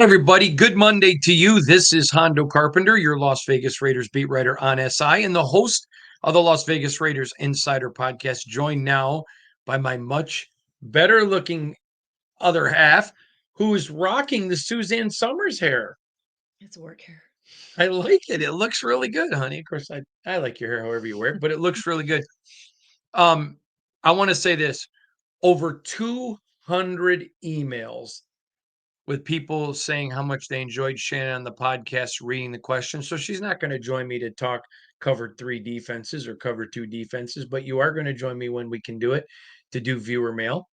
Everybody, good Monday to you. This is Hondo Carpenter, your Las Vegas Raiders beat writer on SI and the host of the Las Vegas Raiders Insider Podcast, joined now by my much better looking other half who is rocking the Suzanne Summers hair. It's work hair. I like it. It looks really good, honey. Of course, I like your hair however you wear it, but it looks really good. I want to say this. Over 200 emails with people saying how much they enjoyed Shannon on the podcast, reading the questions. So she's not going to join me to talk cover 3 defenses or cover 2 defenses, but you are going to join me when we can do it to do viewer mail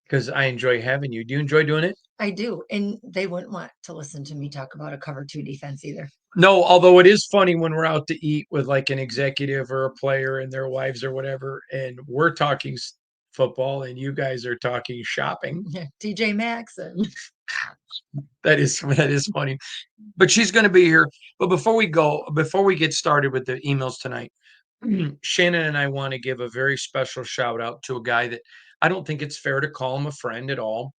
because I enjoy having you. Do you enjoy doing it? I do. And they wouldn't want to listen to me talk about a cover 2 defense either. No, although it is funny when we're out to eat with like an executive or a player and their wives or whatever, and we're talking football and you guys are talking shopping. Yeah, TJ Maxx and That is funny. But she's going to be here. But before we get started with the emails tonight, Shannon and I want to give a very special shout out to a guy that I don't think it's fair to call him a friend at all,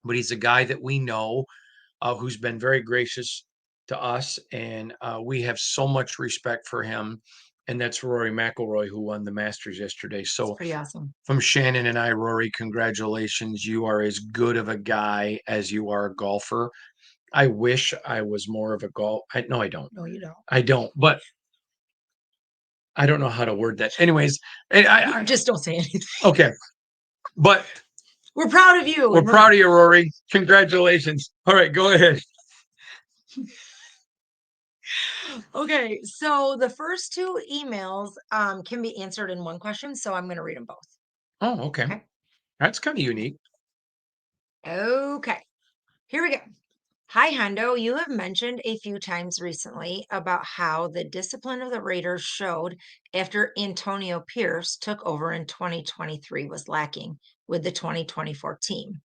but he's a guy that we know who's been very gracious to us, and we have so much respect for him. And that's Rory McIlroy, who won the Masters yesterday. So it's pretty awesome. From Shannon and I, Rory, congratulations. You are as good of a guy as you are a golfer. I wish I was more of a no, I don't. No, you don't. I don't, but I don't know how to word that. Anyways, I just don't say anything. Okay. But we're proud of you. We're proud of you, Rory. Congratulations. All right, go ahead. Okay, so the first 2 emails can be answered in one question, so I'm going to read them both. Oh, okay. That's kind of unique. Okay, here we go. Hi, Hondo. You have mentioned a few times recently about how the discipline of the Raiders showed after Antonio Pierce took over in 2023 was lacking with the 2024 team.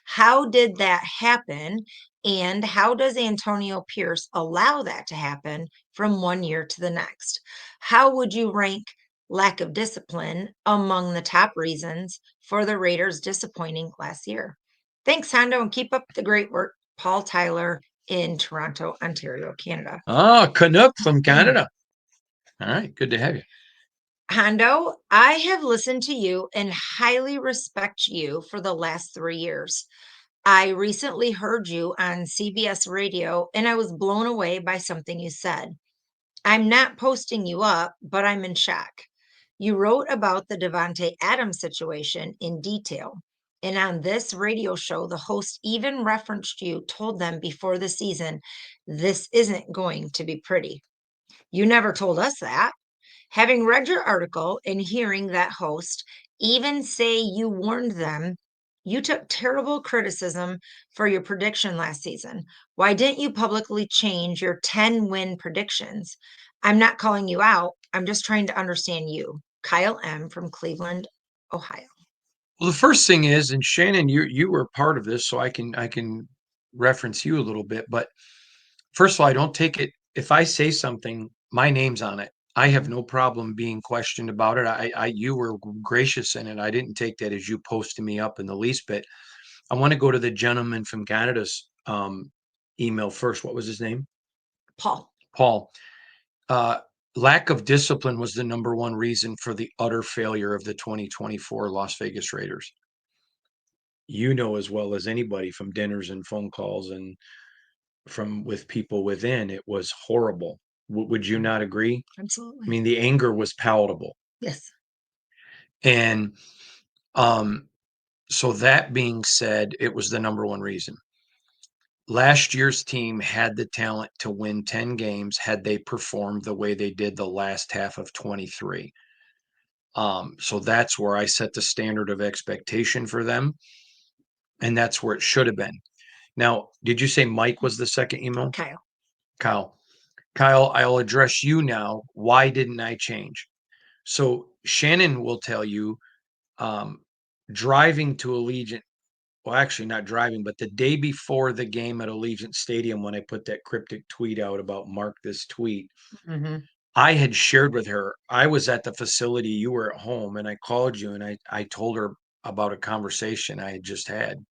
How did that happen? And how does Antonio Pierce allow that to happen from one year to the next? How would you rank lack of discipline among the top reasons for the Raiders disappointing last year? Thanks, Hondo, and keep up the great work. Paul Tyler in Toronto, Ontario, Canada. Oh, Canuck from Canada. All right, good to have you. Hondo, I have listened to you and highly respect you for the last 3 years. I recently heard you on CBS radio and I was blown away by something you said. I'm not posting you up, but I'm in shock. You wrote about the Devontae Adams situation in detail. And on this radio show, the host even referenced you, told them before the season, this isn't going to be pretty. You never told us that. Having read your article and hearing that host even say you warned them, you took terrible criticism for your prediction last season. Why didn't you publicly change your 10-win predictions? I'm not calling you out. I'm just trying to understand you. Kyle M. from Cleveland, Ohio. Well, the first thing is, and Shannon, you were part of this, so I can reference you a little bit. But first of all, I don't take it if I say something, my name's on it. I have no problem being questioned about it. You were gracious in it. I didn't take that as you posting me up in the least bit. I want to go to the gentleman from Canada's email first. What was his name? Paul. Paul. Lack of discipline was the number one reason for the utter failure of the 2024 Las Vegas Raiders. You know as well as anybody from dinners and phone calls and from with people within, it was horrible. Would you not agree? Absolutely. I mean, the anger was palatable. Yes. And so that being said, it was the number one reason. Last year's team had the talent to win 10 games had they performed the way they did the last half of 23. So that's where I set the standard of expectation for them. And that's where it should have been. Now, did you say Mike was the second email? Kyle, I'll address you now. Why didn't I change? So Shannon will tell you, driving to Allegiant, well, actually not driving, but the day before the game at Allegiant Stadium, when I put that cryptic tweet out about mark this tweet, I had shared with her, I was at the facility, you were at home, and I called you and I told her about a conversation I had just had.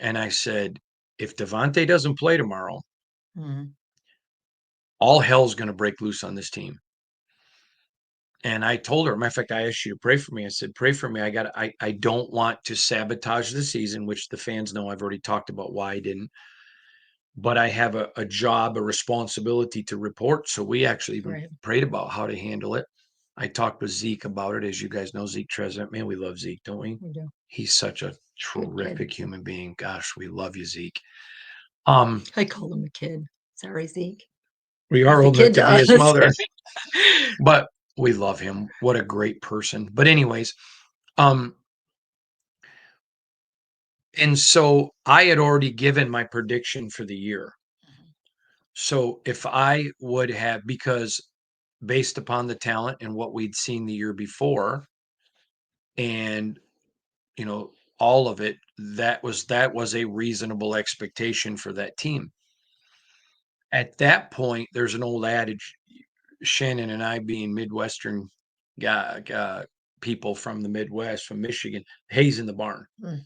And I said, if Devontae doesn't play tomorrow, Mhm. all hell's going to break loose on this team. And I told her, matter of fact, I asked you to pray for me. I said, pray for me. I don't want to sabotage the season, which the fans know I've already talked about why I didn't. But I have a job, a responsibility to report. So we actually even Right. prayed about how to handle it. I talked with Zeke about it. As you guys know, Zeke Trezor, man, we love Zeke, don't we? We do. He's such a Good kid. terrific human being. Gosh, we love you, Zeke. I call him a kid. Sorry, Zeke. We are The old enough kid to be his does. mother, but we love him. What a great person. But anyways, and so I had already given my prediction for the year. So if I would have, because based upon the talent and what we'd seen the year before, and all of it, that was a reasonable expectation for that team. At that point, there's an old adage, Shannon and I being Midwestern people from the Midwest, from Michigan, hay's in the barn. Mm.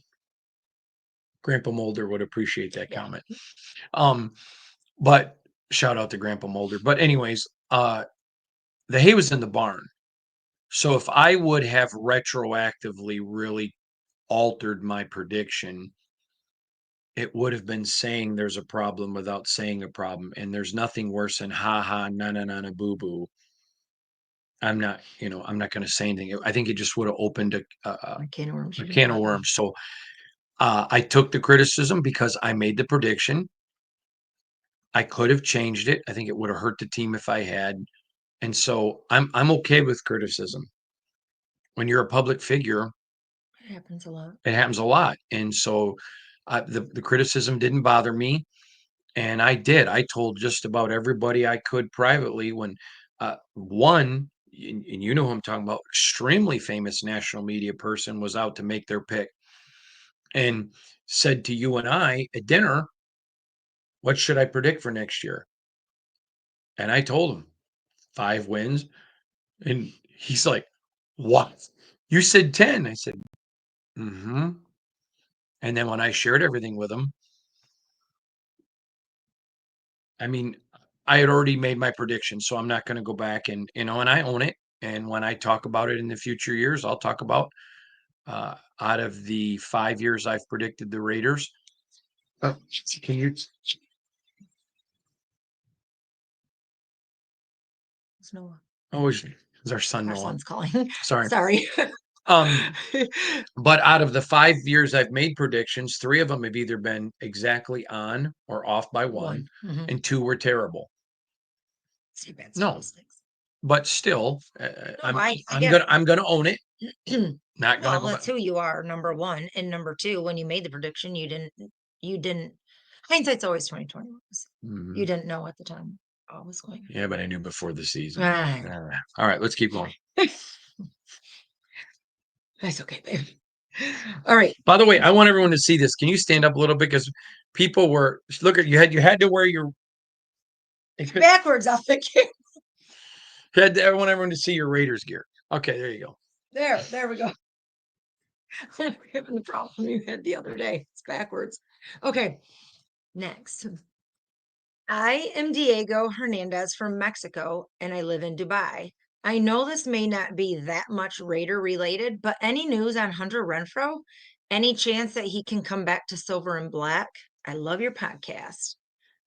Grandpa Mulder would appreciate that Yeah. comment. But shout out to Grandpa Mulder. But anyways, the hay was in the barn. So if I would have retroactively really altered my prediction, it would have been saying there's a problem without saying a problem. And there's nothing worse than ha ha, na na na na boo boo. I'm not going to say anything. I think it just would have opened A can of worms. a can of worms. So I took the criticism because I made the prediction. I could have changed it. I think it would have hurt the team if I had. And so I'm okay with criticism. When you're a public figure, It happens a lot. it happens a lot. And so the criticism didn't bother me. And I told just about everybody I could privately when one, and you know who I'm talking about, extremely famous national media person was out to make their pick and said to you and I at dinner, what should I predict for next year? And I told him 5 wins. And he's like, what? You said 10. I said, mm-hmm. And then when I shared everything with him, I mean, I had already made my prediction, so I'm not going to go back and I own it. And when I talk about it in the future years, I'll talk about out of the 5 years I've predicted the Raiders. Can you? It's Noah. Oh, is our son Our Noah? son's calling. Sorry. Sorry. But out of the 5 years I've made predictions, 3 of them have either been exactly on or off by one. Mhm. And 2 were terrible. Too bad. No, but still, I I'm get gonna own it. it. Not gonna Well, go that's back. who you are, number one. And number two, when you made the prediction, you didn't, hindsight's always 2020. Mhm. You didn't know at the time what was going on. Yeah, but I knew before the season. Ah, All right, let's keep going. that's okay, babe. All right. By the way, I want everyone to see this. Can you stand up a little bit? Because people were look at you had to wear your Backwards off the camera. I want everyone to see your Raiders gear. Okay, there you go. There we go. We're having the problem you had the other day. It's backwards. Okay. Next. I am Diego Hernandez from Mexico and I live in Dubai. I know this may not be that much Raider related, but any news on Hunter Renfro? Any chance that he can come back to silver and black? I love your podcast.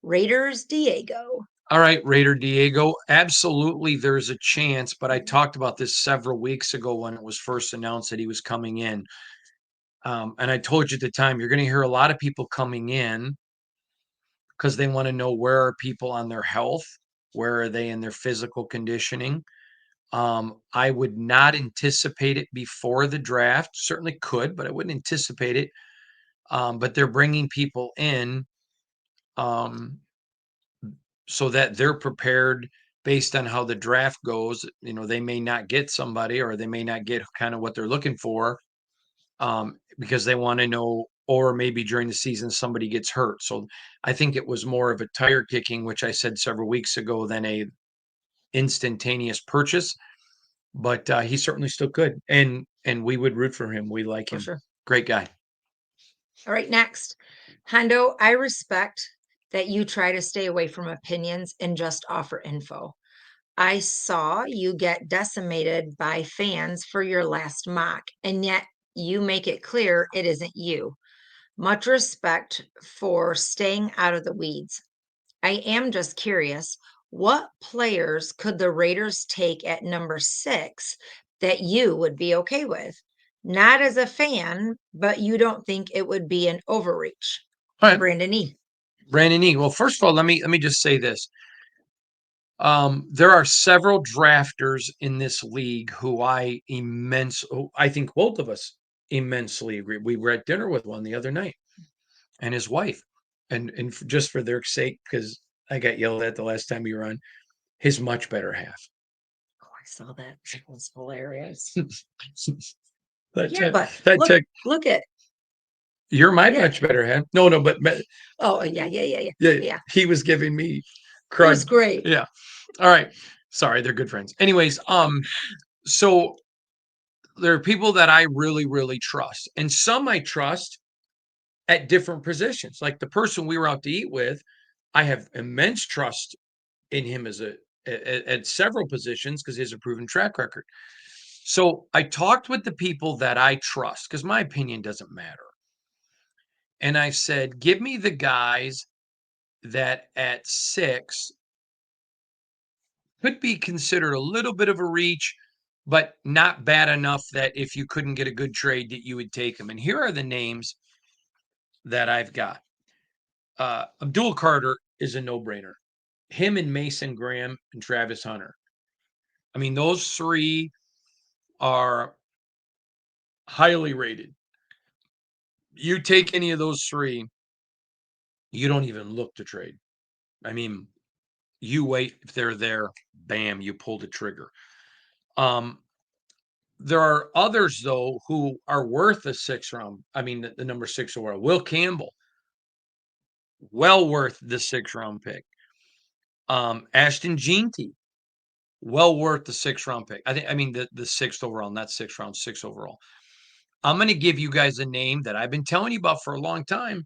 Raiders Diego. All right, Raider Diego. Absolutely, there's a chance, but I talked about this several weeks ago when it was first announced that he was coming in. And I told you at the time, you're going to hear a lot of people coming in because they want to know where are people on their health, where are they in their physical conditioning. I would not anticipate it before the draft. Certainly could, but I wouldn't anticipate it. But they're bringing people in um, so that they're prepared based on how the draft goes. They may not get somebody or they may not get kind of what they're looking for because they want to know, or maybe during the season somebody gets hurt. So I think it was more of a tire kicking, which I said several weeks ago, than a instantaneous purchase. But he certainly still could, and we would root for him. We like For him. sure. Great guy. All right, next. Hondo, I respect that you try to stay away from opinions and just offer info. I saw you get decimated by fans for your last mock, and yet you make it clear it isn't you. Much respect for staying out of the weeds. I am just curious, what players could the Raiders take at number 6 that you would be okay with? Not as a fan, but you don't think it would be an overreach. All right, Brandon E. Brandon E. Well, first of all, let me just say this. There are several drafters in this league who I think both of us immensely agree. We were at dinner with one the other night, and his wife, and just for their sake, because I got yelled at the last time you were on, his much better half. Oh, I saw that. It was hilarious. that Yeah, but that look at you're my yeah. much better half. No, but Oh, yeah, yeah. he was giving me It was crud. great. Yeah. All right. Sorry, they're good friends. Anyways, so there are people that I really, really trust, and some I trust at different positions. Like the person we were out to eat with, I have immense trust in him at several positions because he has a proven track record. So I talked with the people that I trust because my opinion doesn't matter. And I said, give me the guys that at 6 could be considered a little bit of a reach, but not bad enough that if you couldn't get a good trade that you would take them. And here are the names that I've got. Abdul Carter is a no-brainer. Him and Mason Graham and Travis Hunter. I mean, those three are highly rated. You take any of those three, you don't even look to trade. I mean, you wait. If they're there, bam, you pull the trigger. Um, there are others though who are worth a 6th round. I mean, the number 6 overall. Will Campbell, well worth the 6th round pick. Ashton Jeanty, well worth the 6th round pick. I mean the 6th overall, not 6th round, 6 overall. I'm going to give you guys a name that I've been telling you about for a long time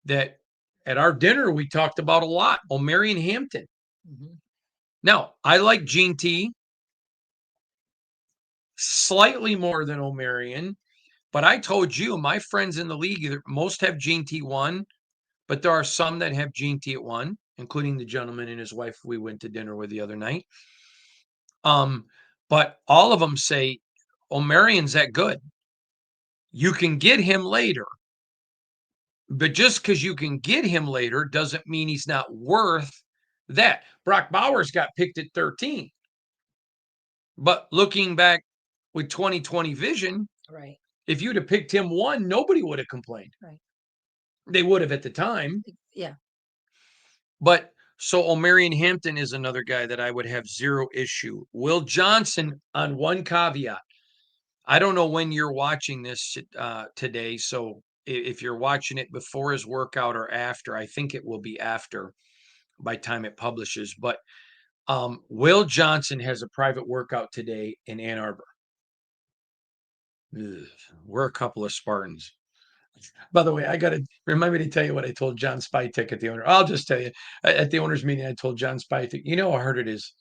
that at our dinner we talked about a lot. Omarion Hampton. Mm-hmm. Now, I like Gene T slightly more than Omarion, but I told you my friends in the league, most have Gene T1, but there are some that have Gene T at 1, including the gentleman and his wife we went to dinner with the other night. But all of them say Omarion's that good. You can get him later. But just because you can get him later doesn't mean he's not worth that. Brock Bowers got picked at 13. But looking back with 2020 vision, right, if you'd have picked him 1, nobody would have complained. Right. They would have at the time. Yeah. But so Omarion Hampton is another guy that I would have zero issue. Will Johnson on one caveat. I don't know when you're watching this today. So if you're watching it before his workout or after, I think it will be after by time it publishes. But Will Johnson has a private workout today in Ann Arbor. Ugh, we're a couple of Spartans. By the way, I got to remind me to tell you what I told John Spytek at the owner. I'll just tell you at the owner's meeting, I told John Spytek, you know how hard it is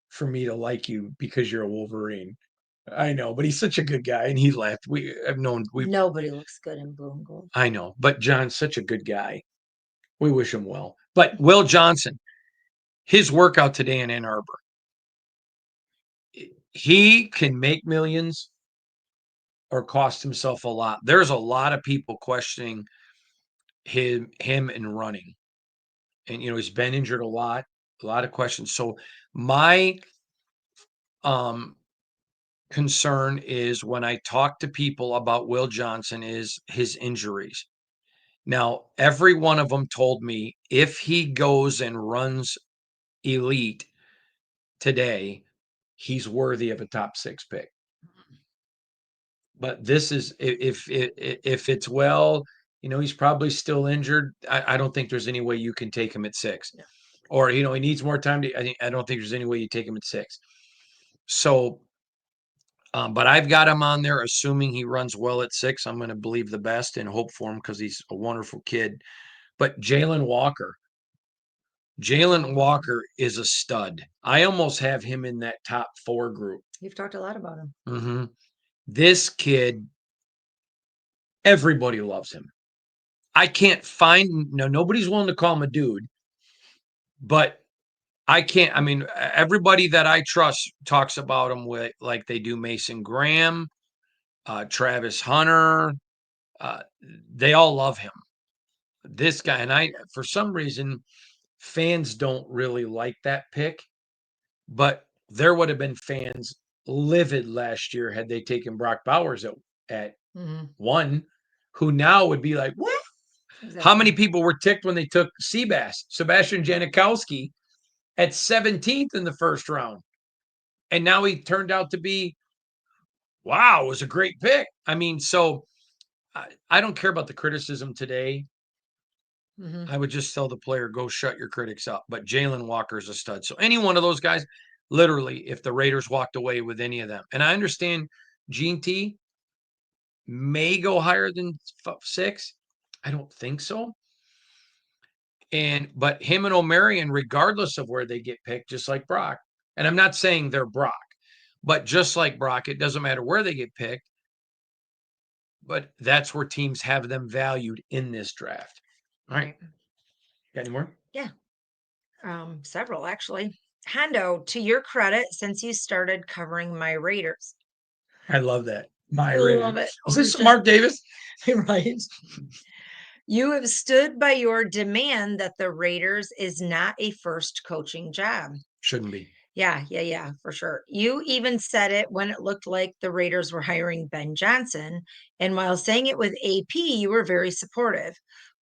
for me to like you because you're a Wolverine. I know, but he's such a good guy, and he left. Nobody looks good in blue and gold. I know, but John's such a good guy. We wish him well. But Will Johnson, his workout today in Ann Arbor, he can make millions or cost himself a lot. There's a lot of people questioning him in running, and he's been injured a lot of questions. So my concern is when I talk to people about Will Johnson is his injuries. Now, every one of them told me if he goes and runs elite today, he's worthy of a top 6 pick. But this is if it's he's probably still injured. I don't think there's any way you can take him at 6. Yeah. Or he needs more time to. I don't think there's any way you take him at 6. So But I've got him on there, assuming he runs well at 6. I'm going to believe the best and hope for him because he's a wonderful kid. But Jalen Walker is a stud. I almost have him in that top 4 group. You've talked a lot about him. Mm-hmm. This kid, everybody loves him. I can't find, nobody's willing to call him a dude, but I can't. I mean, everybody that I trust talks about him with like they do Mason Graham, Travis Hunter. Uh, they all love him. This guy, and for some reason, fans don't really like that pick, but there would have been fans livid last year had they taken Brock Bowers at 1, who now would be like, what? Exactly. How many people were ticked when they took Sebastian Janikowski at 17th in the first round? And now he turned out to be, wow, it was a great pick. I mean, so I don't care about the criticism today. I would just tell the player, go shut your critics up. But Jalen Walker is a stud. So any one of those guys, literally, if the Raiders walked away with any of them, and I understand Gene T may go higher than 6. I don't think so. But him and O'Marion, regardless of where they get picked, just like Brock, and I'm not saying they're Brock, but just like Brock, it doesn't matter where they get picked, but that's where teams have them valued in this draft. All right. Got any more? Yeah. Several, actually. Hondo, to your credit, since you started covering my Raiders. I love that. My I Raiders. love it. Was this Mark Davis? Right. You have stood by your demand that the Raiders is not a first coaching job. Shouldn't be. Yeah, for sure. You even said it when it looked like the Raiders were hiring Ben Johnson. And while saying it with AP, you were very supportive.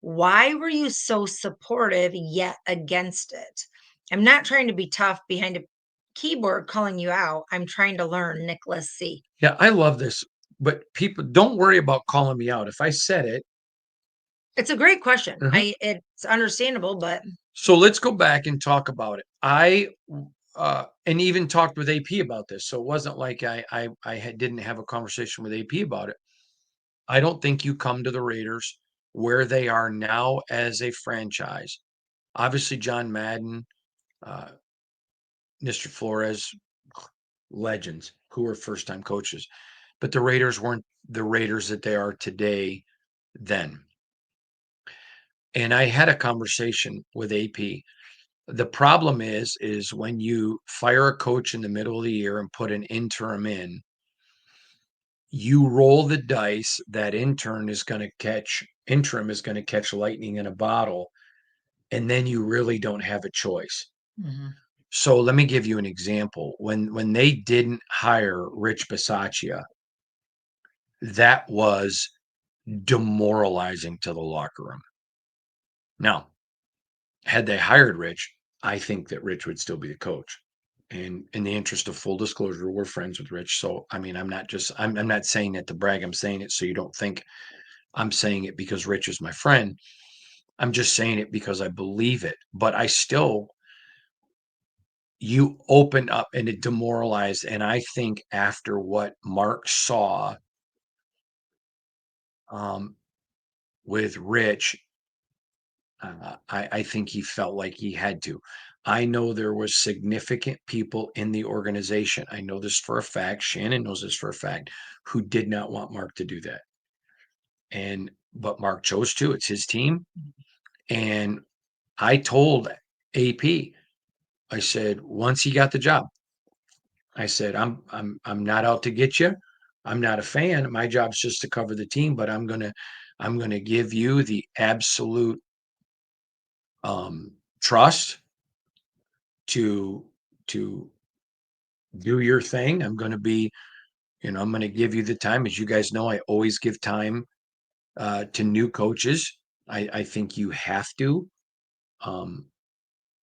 Why were you so supportive yet against it? I'm not trying to be tough behind a keyboard calling you out. I'm trying to learn, Nicholas C. Yeah, I love this. But people, don't worry about calling me out. If I said it, it's a great question. It's understandable, but so let's go back and talk about it. And even talked with AP about this. So it wasn't like I didn't have a conversation with AP about it. I don't think you come to the Raiders where they are now as a franchise. Obviously, John Madden, Mr. Flores, legends who were first-time coaches. But the Raiders weren't the Raiders that they are today then. And I had a conversation with AP. The problem is when you fire a coach in the middle of the year and put an interim in, you roll the dice that interim is going to catch lightning in a bottle, and then you really don't have a choice. So let me give you an example. When they didn't hire Rich Bisaccia, that was demoralizing to the locker room. Now, had they hired Rich, I think that Rich would still be the coach. And in the interest of full disclosure, we're friends with Rich. So, I mean, I'm not saying it to brag. I'm saying it so you don't think I'm saying it because Rich is my friend. I'm just saying it because I believe it. But you open up and it demoralized. And I think after what Mark saw with Rich, I think he felt like he had to. I know there was significant people in the organization. I know this for a fact. Shannon knows this for a fact, who did not want Mark to do that. But Mark chose to. It's his team. And I told AP, I said, once he got the job, I said, I'm not out to get you. I'm not a fan. My job's just to cover the team, but I'm gonna give you the absolute trust to do your thing. I'm going to give you the time. As you guys know, I always give time to new coaches. I think you have to.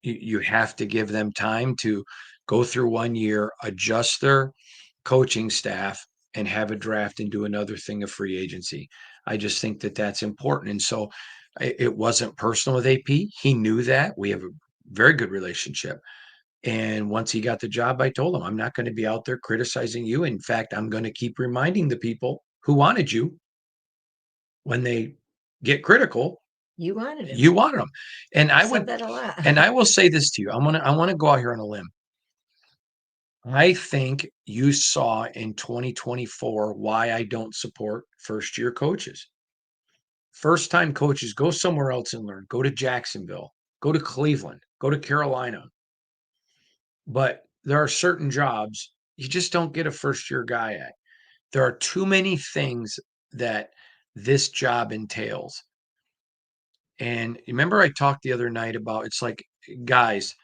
You have to give them time to go through 1 year, adjust their coaching staff, and have a draft and do another thing of free agency. I just think that that's important. And so it wasn't personal with AP. He knew that. We have a very good relationship. And once he got the job, I told him, I'm not going to be out there criticizing you. In fact, I'm going to keep reminding the people who wanted you when they get critical, You wanted him. you wanted them. And You I said would, that a lot. and I will say this to you. I want to go out here on a limb. I think you saw in 2024 why I don't support first year coaches. First time coaches, go somewhere else and learn. Go to Jacksonville, go to Cleveland, go to Carolina. But there are certain jobs you just don't get a first year guy at. There are too many things that this job entails. And remember, I talked the other night about it's like, guys,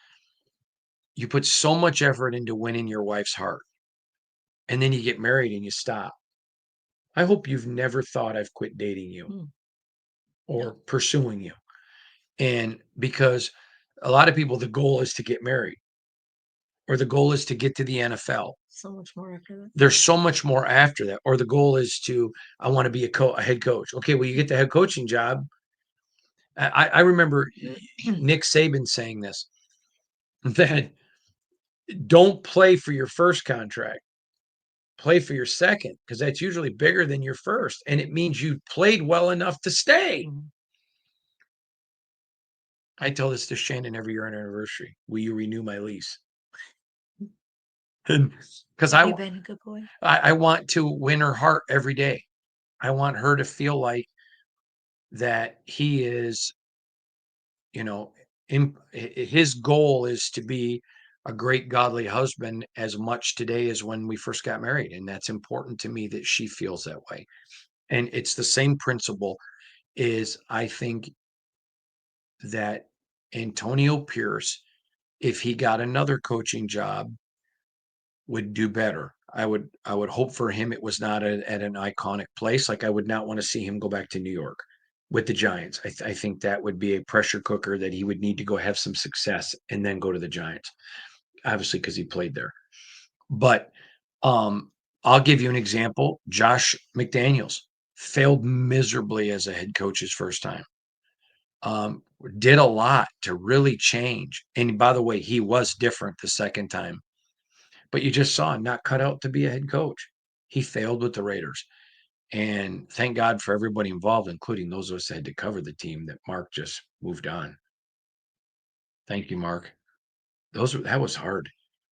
you put so much effort into winning your wife's heart, and then you get married and you stop. I hope you've never thought I've quit dating you or pursuing you. And because a lot of people, the goal is to get married or the goal is to get to the NFL. So much more after that. There's so much more after that. Or the goal is to, I want to be a head coach. Okay, well, you get the head coaching job. I remember Nick Saban saying this, that don't play for your first contract, play for your second, because that's usually bigger than your first. And it means you played well enough to stay. I tell this to Shannon every year on anniversary. Will you renew my lease? Because You've been a good boy. I want to win her heart every day. I want her to feel like that he is, his goal is to be a great godly husband as much today as when we first got married. And that's important to me that she feels that way. And it's the same principle is I think that Antonio Pierce, if he got another coaching job, would do better. I would hope for him it was not at an iconic place. Like I would not want to see him go back to New York with the Giants. I think that would be a pressure cooker that he would need to go have some success and then go to the Giants. Obviously, because he played there. But I'll give you an example. Josh McDaniels failed miserably as a head coach his first time. Did a lot to really change. And by the way, he was different the second time. But you just saw him not cut out to be a head coach. He failed with the Raiders. And thank God for everybody involved, including those of us that had to cover the team, that Mark just moved on. Thank you, Mark. That was hard.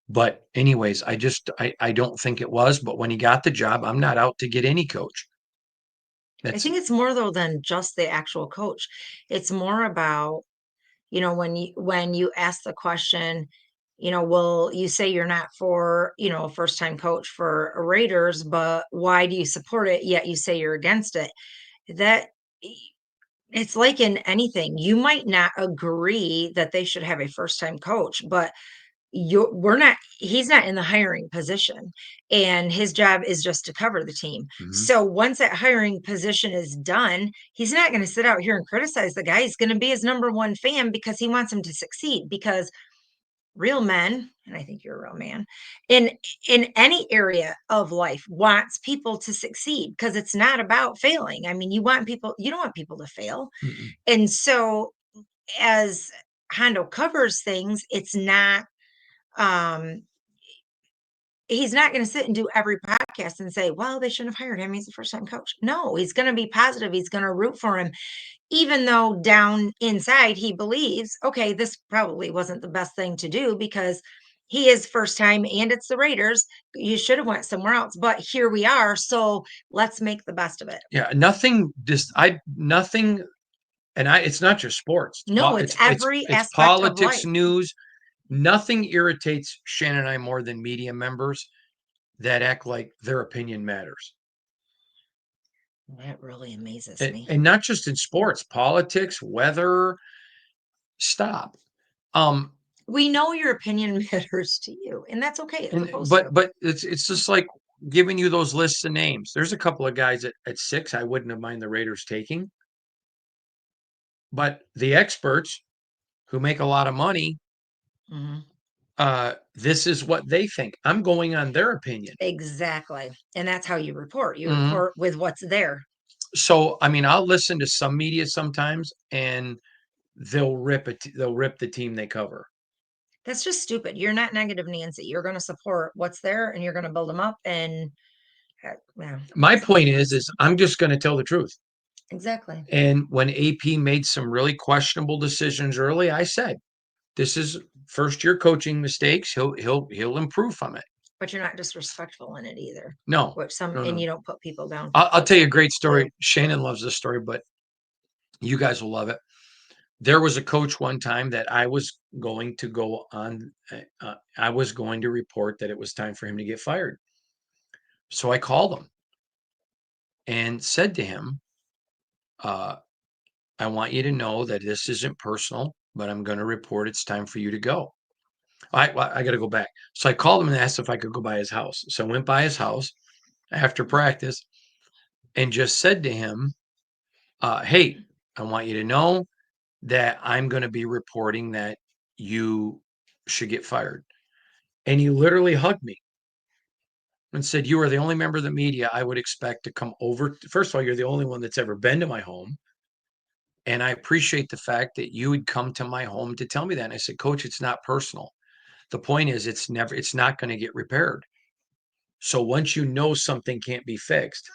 But anyways, I don't think it was. But when he got the job, I'm not out to get any coach. I think it's more though than just the actual coach. It's more about, when you ask the question, well, you say you're not for, a first time coach for Raiders, but why do you support it? Yet you say you're against it. That it's like in anything, you might not agree that they should have a first time coach, but he's not in the hiring position, and his job is just to cover the team. So once that hiring position is done, he's not going to sit out here and criticize the guy. He's going to be his number one fan because he wants him to succeed, because real men, and I think you're a real man, in any area of life, wants people to succeed, because it's not about failing. I mean, you don't want people to fail. And so as Hondo covers things, it's not um he's not going to sit and do every podcast and say, well, they shouldn't have hired him, he's a first time coach. No, he's going to be positive, he's going to root for him, even though down inside he believes, okay, this probably wasn't the best thing to do, because he is first time and it's the Raiders, you should have went somewhere else, but here we are, so let's make the best of it. Yeah, nothing. And it's not just sports. No, it's every It's aspect of politics, life. news. Nothing irritates Shannon and I more than media members that act like their opinion matters. That really amazes me. And not just in sports, politics, weather. Stop. We know your opinion matters to you, and that's okay. It's supposed to. But it's just like giving you those lists of names. There's a couple of guys at 6 I wouldn't have mind the Raiders taking. But the experts who make a lot of money, this is what they think. I'm going on their opinion. Exactly. And that's how you report. You report with what's there. So, I mean, I'll listen to some media sometimes and they'll rip the team they cover. That's just stupid. You're not negative Nancy. You're going to support what's there and you're going to build them up. And yeah, My point is I'm just going to tell the truth. exactly. And when AP made some really questionable decisions early, I said, this is first year coaching mistakes. He'll improve from it. But you're not disrespectful in it either. No, Which some, no, and no. you don't put people down. I'll tell you a great story. True. Shannon loves this story, but you guys will love it. There was a coach one time that I was going to go on. I was going to report that it was time for him to get fired. So I called him and said to him, uh, I want you to know that this isn't personal, but I'm going to report it's time for you to go. I got to go back. So I called him and asked if I could go by his house. So I went by his house after practice and just said to him, hey, I want you to know that I'm going to be reporting that you should get fired. And he literally hugged me and said, you are the only member of the media I would expect to come over. First of all, you're the only one that's ever been to my home. And I appreciate the fact that you would come to my home to tell me that. And I said, Coach, it's not personal. The point is, it's not going to get repaired. So once you know something can't be fixed,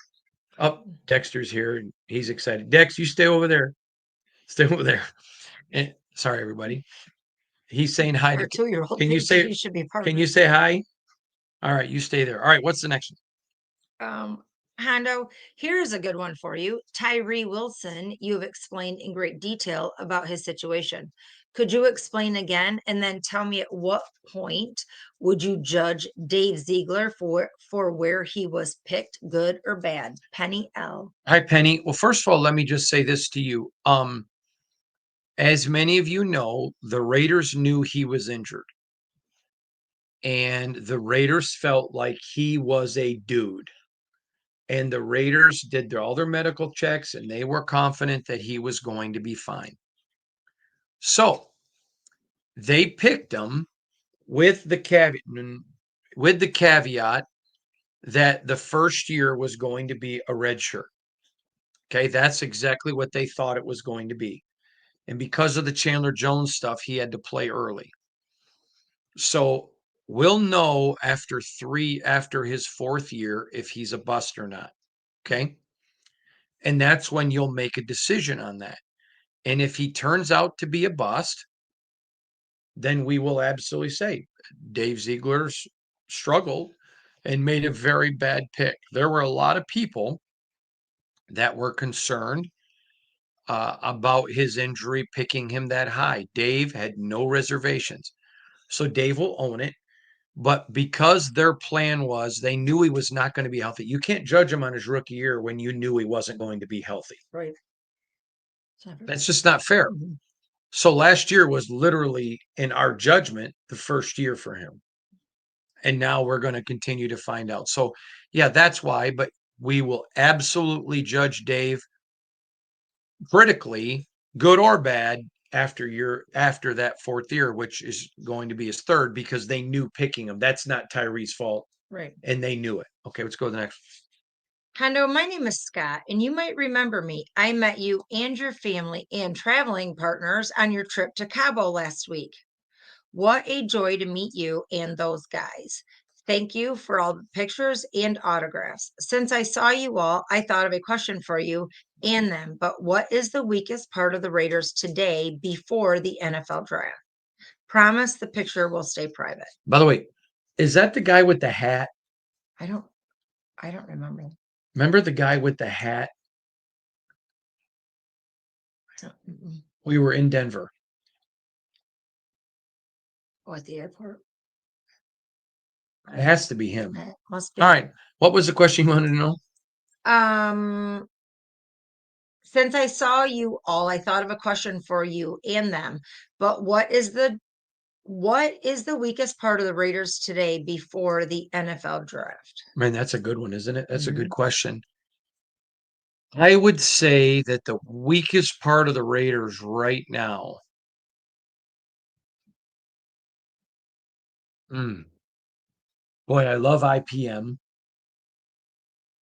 oh, Dexter's here and he's excited. Dex, you stay over there. Stay over there. And, sorry, everybody. He's saying hi Our to. 2-year-old Can you thinks say? he should be part Can of you it. say hi? All right, you stay there. All right, what's the next Hondo, here's a good one for you. Tyree Wilson, you have explained in great detail about his situation. Could you explain again and then tell me at what point would you judge Dave Ziegler for where he was picked, good or bad? Penny L. Hi, Penny. Well, first of all, let me just say this to you. As many of you know, the Raiders knew he was injured, and the Raiders felt like he was a dude. And the Raiders did all their medical checks, and they were confident that he was going to be fine. So they picked him with the caveat that the first year was going to be a red shirt. Okay, that's exactly what they thought it was going to be. And because of the Chandler Jones stuff, he had to play early. So we'll know after his fourth year if he's a bust or not. Okay. And that's when you'll make a decision on that. And if he turns out to be a bust, then we will absolutely say Dave Ziegler's struggled and made a very bad pick. There were a lot of people that were concerned about his injury picking him that high. Dave had no reservations. So Dave will own it. But because their plan was they knew he was not going to be healthy. You can't judge him on his rookie year when you knew he wasn't going to be healthy. Right. That's just not fair. Mm-hmm. So last year was literally, in our judgment, the first year for him. And now we're going to continue to find out. So, yeah, that's why. But we will absolutely judge Dave critically, good or bad, after that fourth year, which is going to be his third, because they knew picking him. That's not Tyree's fault. Right. And they knew it. Okay, let's go to the next. Hondo, my name is Scott, and you might remember me. I met you and your family and traveling partners on your trip to Cabo last week. What a joy to meet you and those guys. Thank you for all the pictures and autographs. Since I saw you all, I thought of a question for you and them. But what is the weakest part of the Raiders today before the NFL draft? Promise the picture will stay private. By the way, is that the guy with the hat? I don't remember. Remember the guy with the hat? Mm-mm. We were in Denver. Oh, at the airport. It has to be him. It must be. All right. What was the question you wanted to know? Since I saw you all, I thought of a question for you and them. But what is the weakest part of the Raiders today before the NFL draft? Man, that's a good one, isn't it? That's a good Mhm. question. I would say that the weakest part of the Raiders right now. Boy, I love IPM.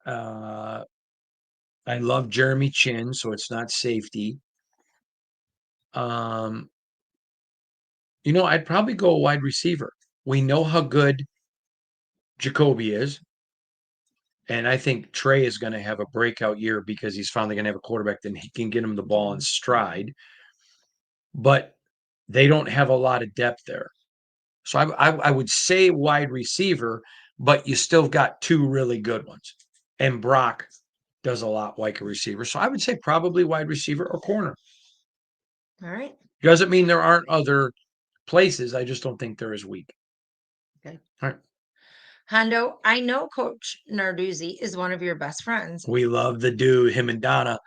I love Jeremy Chin, so it's not safety. Um, I'd probably go a wide receiver. We know how good Jacoby is. And I think Trey is going to have a breakout year because he's finally going to have a quarterback that he can get him the ball in stride. But they don't have a lot of depth there. So I would say wide receiver, but you still got two really good ones. And Brock does a lot like a receiver. So I would say probably wide receiver or corner. All right. Doesn't mean there aren't other places. I just don't think they're as weak. Okay. All right. Hondo, I know Coach Narduzzi is one of your best friends. We love the dude, him and Donna.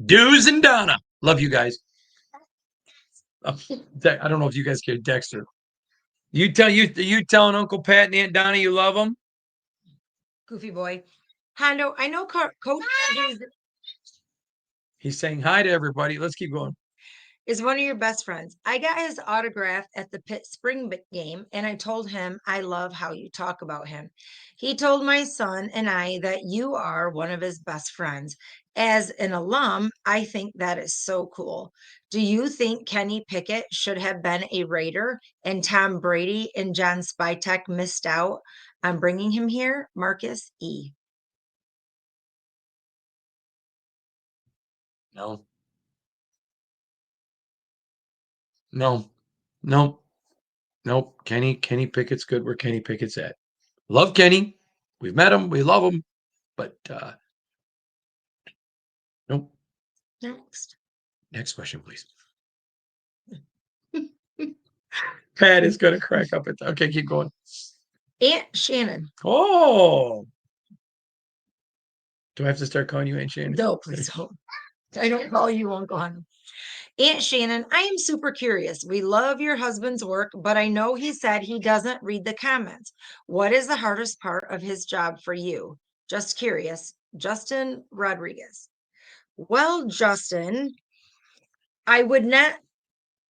Dudes and Donna. Love you guys. I don't know if you guys care, Dexter. You telling Uncle Pat and Aunt Donna you love them? Goofy boy. Hondo, I know Coach He's saying hi to everybody. Let's keep going. is one of your best friends. I got his autograph at the Pitt Spring game, and I told him I love how you talk about him. He told my son and I that you are one of his best friends. As an alum, I think that is so cool. Do you think Kenny Pickett should have been a Raider and Tom Brady and John Spytek missed out on bringing him here? Marcus E. No. No. No. Nope. Kenny Pickett's good where Kenny Pickett's at. Love Kenny. We've met him. We love him. But nope. Next question, please. Pat is going to crack up at that. Okay, keep going. Aunt Shannon. Oh. Do I have to start calling you Aunt Shannon? No, please don't. I don't call you Uncle Hunter. Aunt Shannon, I am super curious. We love your husband's work, but I know he said he doesn't read the comments. What is the hardest part of his job for you? Just curious. Justin Rodriguez. Well, Justin, I would not.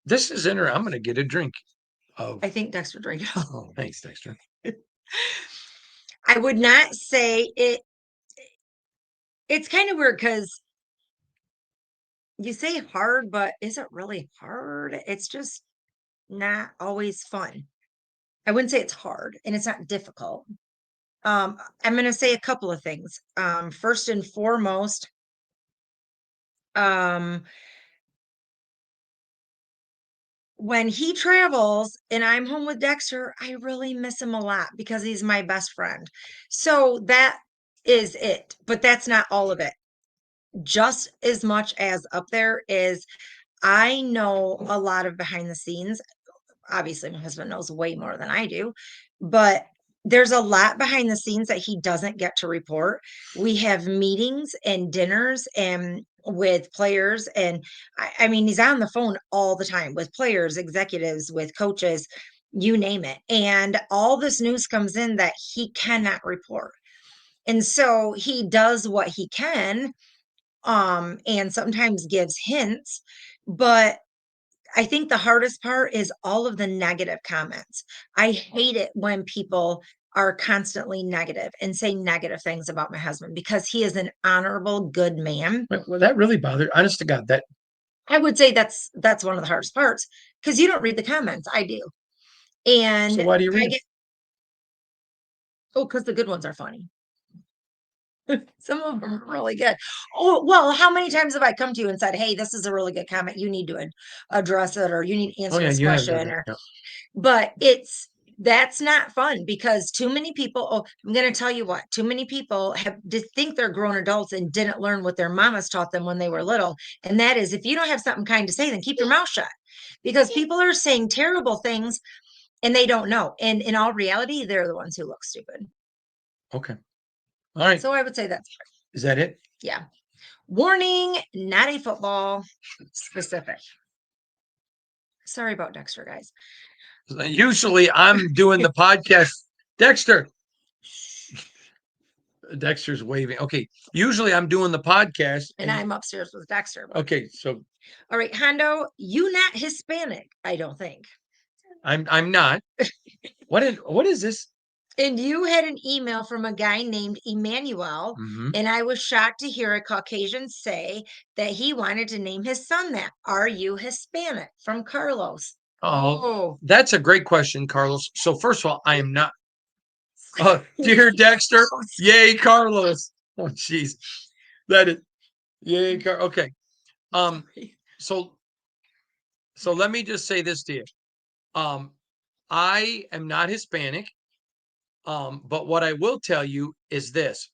This is interesting. I'm going to get a drink. I think Dexter drank it all. Oh, thanks, Dexter. I would not say it. It's kind of weird because you say hard, but is it really hard? It's just not always fun. I wouldn't say it's hard and it's not difficult. I'm going to say a couple of things. First and foremost, when he travels and I'm home with Dexter, I really miss him a lot because he's my best friend. So that is it, but that's not all of it. Just as much as up there is, I know a lot of behind the scenes. Obviously, my husband knows way more than I do, but there's a lot behind the scenes that he doesn't get to report. We have meetings and dinners and with players, and I mean, he's on the phone all the time with players, executives, with coaches, you name it. And all this news comes in that he cannot report. And so he does what he can, and sometimes gives hints, but I think the hardest part is all of the negative comments. I hate it when people are constantly negative and say negative things about my husband because he is an honorable, good man. Well, that really bothered. Honest to God, that I would say that's one of the hardest parts because you don't read the comments. I do. And so why do you I read get, oh, because the good ones are funny. Some of them are really good. Oh, well, how many times have I come to you and said, hey, this is a really good comment. You need to address it, or you need to answer this you have question. that. Or, Yeah. but that's not fun because too many people, oh, I'm going to tell you what, too many people have to think they're grown adults and didn't learn what their mamas taught them when they were little. And that is, if you don't have something kind to say, then keep your mouth shut because people are saying terrible things and they don't know. And in all reality, they're the ones who look stupid. Okay. All right. So I would say that's Is that it? Yeah. Warning, not a football specific. Sorry about Dexter, guys. Usually I'm doing the podcast. Dexter's waving. Okay. Usually I'm doing the podcast. And I'm upstairs with Dexter. Okay. So all right, Hondo, you not Hispanic, I don't think. I'm not. What is this? And you had an email from a guy named Emmanuel, and I was shocked to hear a Caucasian say that he wanted to name his son that. Are you Hispanic? From Carlos. Oh, that's a great question, Carlos. So first of all, I am not. Dear Dexter, yay, Carlos. Oh, jeez, that is yay, okay. So let me just say this to you. I am not Hispanic. But what I will tell you is this.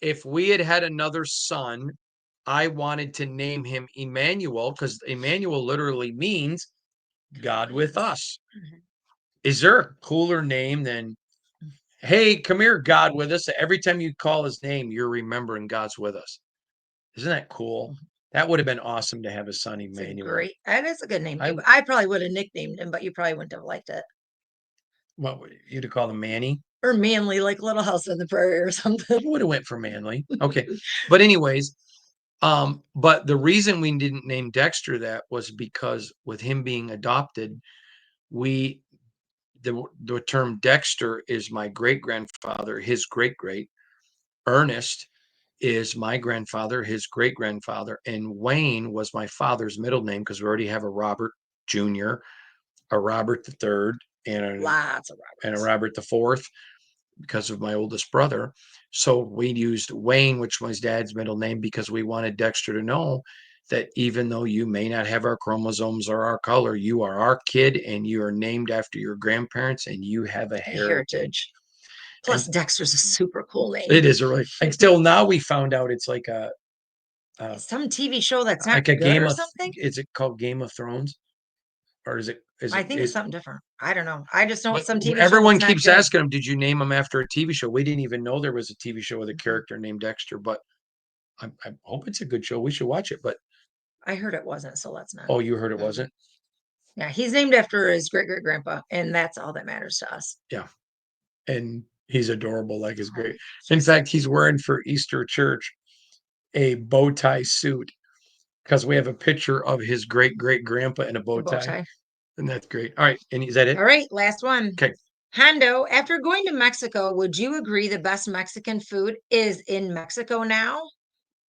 If we had had another son, I wanted to name him Emmanuel because Emmanuel literally means God with us. Is there a cooler name than, hey, come here, God with us? Every time you call his name, you're remembering God's with us. Isn't that cool? That would have been awesome to have a son, Emmanuel. Great. That is a good name. I probably would have nicknamed him, but you probably wouldn't have liked it. What would you'd have called him Manny? Or Manly, like Little House on the Prairie or something. Would have went for Manly. Okay. But anyways, but the reason we didn't name Dexter that was because with him being adopted, we the term Dexter is my great grandfather, his great great. Ernest is my grandfather, his great grandfather, and Wayne was my father's middle name because we already have a Robert Jr., a Robert the third, and Lots of Roberts. and a Robert the fourth because of my oldest brother. So we used Wayne, which was my dad's middle name, because we wanted Dexter to know that even though you may not have our chromosomes or our color, you are our kid and you are named after your grandparents and you have a heritage. Plus, Dexter's a super cool name. It is really. Until now, we found out it's like some TV show that's not like a good game or of something. Is it called Game of Thrones, or is it? I think it's something different. I don't know. I just know it's some TV show. Everyone keeps asking him, "Did you name him after a TV show?" We didn't even know there was a TV show with a character named Dexter, but I hope it's a good show. We should watch it. But I heard it wasn't, so let's not. Oh, you heard it wasn't? Yeah, he's named after his great great grandpa, and that's all that matters to us. Yeah, and he's adorable, like his great. In fact, he's wearing for Easter church a bow tie suit because we have a picture of his great great grandpa in a bow tie. And that's great. All right. And is that it? All right. Last one. Okay. Hondo, after going to Mexico, would you agree the best Mexican food is in Mexico now?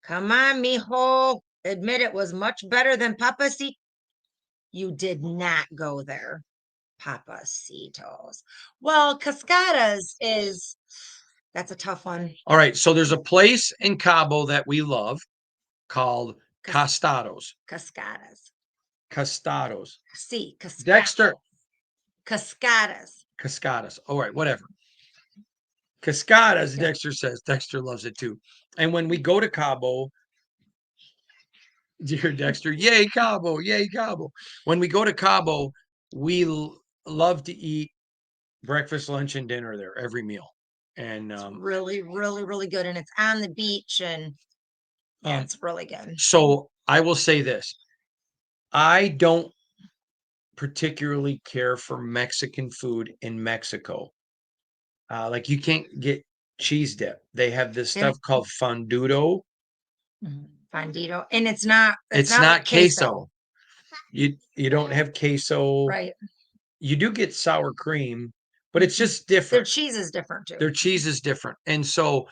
Come on, mijo. Admit it was much better than Papacito. You did not go there. Papacitos. Well, Cascadas that's a tough one. All right. So there's a place in Cabo that we love called Costados. Cascadas. Costados. See, Cascadas. Dexter. Cascadas. Cascadas. All right, whatever. Cascadas, Dexter says. Dexter loves it too. And when we go to Cabo, dear Dexter, yay, Cabo, yay, Cabo. When we go to Cabo, we love to eat breakfast, lunch, and dinner there every meal. And it's really, really, really good. And it's on the beach and it's really good. So I will say this. I don't particularly care for Mexican food in Mexico. Like you can't get cheese dip. They have this stuff called fonduto. Fondito. And it's not like queso. You don't have queso. Right. You do get sour cream, but it's just different. Their cheese is different too. Their cheese is different. And so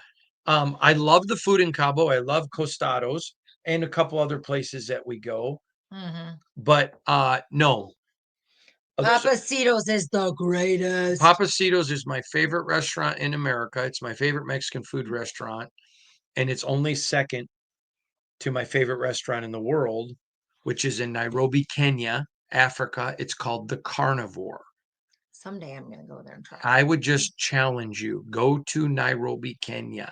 I love the food in Cabo. I love Costados and a couple other places that we go. But no. Papacitos is the greatest. Papacitos is my favorite restaurant in America. It's my favorite Mexican food restaurant. And it's only second to my favorite restaurant in the world, which is in Nairobi, Kenya, Africa. It's called The Carnivore. Someday I'm going to go there and try. I would just challenge you. Go to Nairobi, Kenya.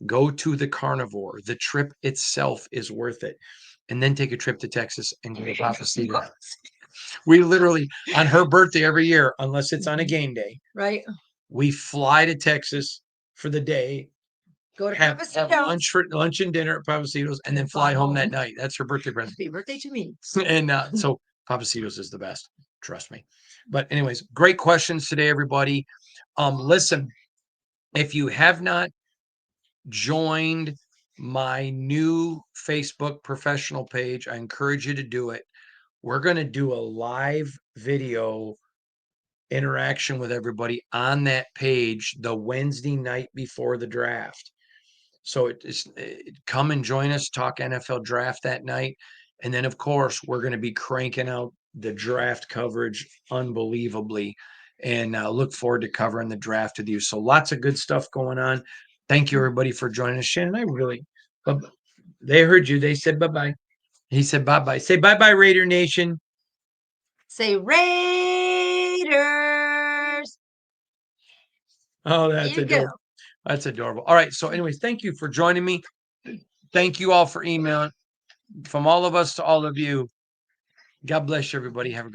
Go to The Carnivore. The trip itself is worth it. And then take a trip to Texas and go to Papacito. We literally, on her birthday every year, unless it's on a game day, right? We fly to Texas for the day, go to have lunch and dinner at Papacitos, and then fly home that night. That's her birthday present. Happy birthday to me. And so Papacitos is the best. Trust me. But anyways, great questions today, everybody. Listen, if you have not joined my new Facebook professional page, I encourage you to do it. We're going to do a live video interaction with everybody on that page the Wednesday night before the draft. So come and join us, talk NFL draft that night. And then, of course, we're going to be cranking out the draft coverage unbelievably, and look forward to covering the draft with you. So lots of good stuff going on. Thank you, everybody, for joining us. Shannon, I really, they heard you. They said bye-bye. He said bye-bye. Say bye-bye, Raider Nation. Say Raiders. Oh, There that's you go. adorable. That's adorable. All right. So, anyways, thank you for joining me. Thank you all for emailing. From all of us to all of you. God bless you, everybody. Have a